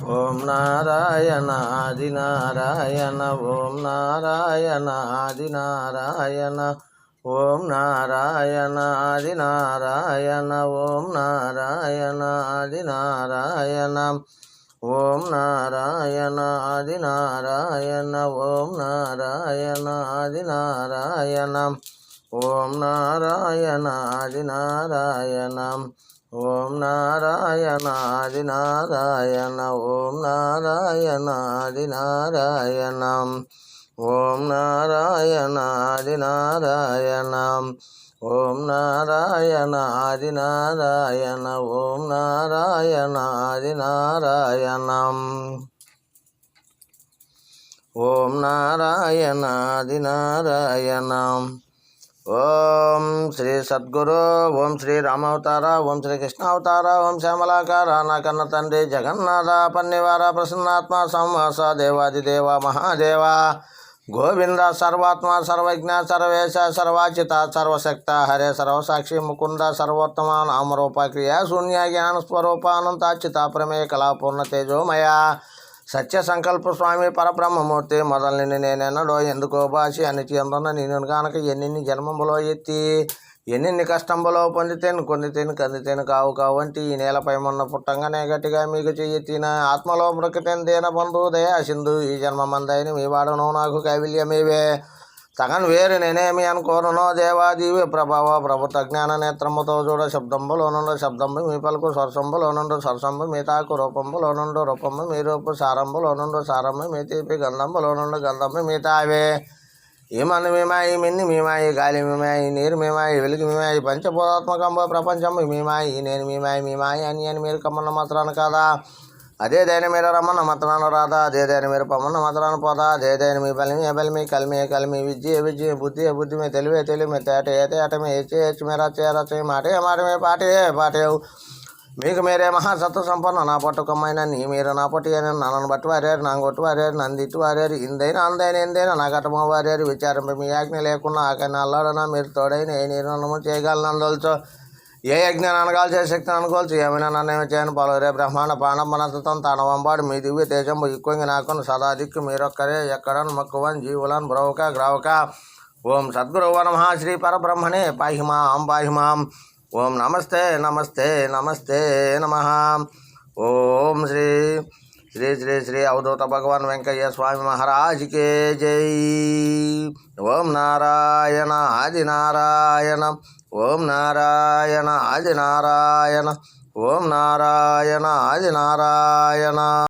ఓం నారాయణ ఆది నారాయణ ఓం నారాయణ ఆది నారాయణ ఓం నారాయణ ఆది నారాయణ ఓం నారాయణ ఆది నారాయణ ఓం నారాయణ ఆది నారాయణ ఓం నారాయణ ఆది నారాయణ ఓం నారాయణ ఆది నారాయణ ఓం నారాయణ ఆది నారాయణ ఓం నారాయణ ఆది నారాయణ ఓం నారాయణ ఆది నారాయణ ఓం నారాయణ ఆది నారాయణ ఓం నారాయణ ఆది నారాయణ ఓం నారాయణ ఆది నారాయణ ఓం శ్రీ సద్గురు ఓం శ్రీ రామావతార ఓం శ్రీ కృష్ణావతార ఓం శ్యామలాకార నా కన్న తండ్రి జగన్నాథ పన్నివార ప్రసన్నాత్మ సంవాస దేవాదిదేవ మహాదేవ గోవింద సర్వాత్మ సర్వజ్ఞ సర్వేశ సర్వాచిత సర్వశక్త హరే సర్వసాక్షి ముకుంద సర్వోత్తమ నామరూప క్రియా శూన్య జ్ఞాన స్వరూపానంతాచిత ప్రమేయ కళాపూర్ణ తేజోమయ సత్య సంకల్ప స్వామి పరబ్రహ్మమూర్తి మొదలని నేనెన్నడో ఎందుకో భాషి అనిచి అందున్న నేను కానక ఎన్ని జన్మములో ఎత్తి ఎన్ని కష్టంబులో పొందితేను కందితేను కావు వంటి ఈ నేలపై మొన్న పుట్టంగానే గట్టిగా మీకు చెయ్యెత్తిన ఆత్మలో మృకతేను దేన బంధు దయా సింధు ఈ జన్మమందైన మీ వాడను నాకు కైవల్యమేవే సగన్ వేరు నేనేమి అనుకోరునో దేవాదీవి ప్రభావ ప్రభుత్వ జ్ఞాన నేత్రముతో చూడ శబ్దంబులోనుండు శబ్దంబు మీ పలుకు స్వర్శంబులోనుండు స్వర్శంబు మీ తాకు రూపంబులోనుండు రూపంబు మీ రూపు సారంబులోనుండు సారంబు మీ తీపి గంధంబులోనుండు గంధంబు మీ తావే ఈ మన్ను మీమాయి మిన్ని మీమాయి గాలి మీమాయి నీరు మీమాయి వెలుగు మీమాయి పంచభూతాత్మకంబ ప్రపంచం మీమాయి నేను మీమాయి అని మీరు కమ్మన్న మాత్రాను కాదా అదే దైన మీరు రమ్మన్న మాత్రాను రాదా అదే దైన మీరు పమ్మన్న మాత్రాను పోదా అదే దైన మీ బలిమి కలిమి విద్య బుద్ధి మీ తెలివి మీ తేట మీ హెచ్చు మీరా చేరచ్చు మాటే మీ పాటేవు మీకు మీరే మహాసత్వ సంపన్న నా పట్టుకమ్మైన నీ మీరు నా పట్టు అని నన్ను బట్టి వారేరు నా కొట్టు వారేరు నందిట్టు వారేరు ఇందైనా ఎందైనా నా కట్టమ వారేరు విచారింప మీ ఆజ్ఞ లేకుండా ఆకైనా అల్లాడనా మీరు తోడైన ఏ నిర్ణయము చేయగలను అందొలుచు ఏ యజ్ఞాన్ని అనగాల్చే శక్తిని అనుకోవచ్చు ఏమైనా నన్నేమి చేయను పలువురే బ్రహ్మాండ పాండమనతతం తనవంబాడు మీ దివ్య తేజంబు ఇక్కొంగి నాకును సదా దిక్కు మీరొక్కరే ఎక్కడను మక్కువన్ జీవులను గ్రావక ఓం సద్గురు నమః శ్రీ పరబ్రహ్మణే పాహిమాం ఓం నమస్తే నమః ఓం శ్రీ శ్రీ శ్రీ శ్రీ అవధూత భగవాన్ వెంకయ్య స్వామి మహారాజ్కే జై ఓం నారాయణ ఆది నారాయణ ఓం నారాయణ ఆది నారాయణ ఓం నారాయణ ఆది నారాయణ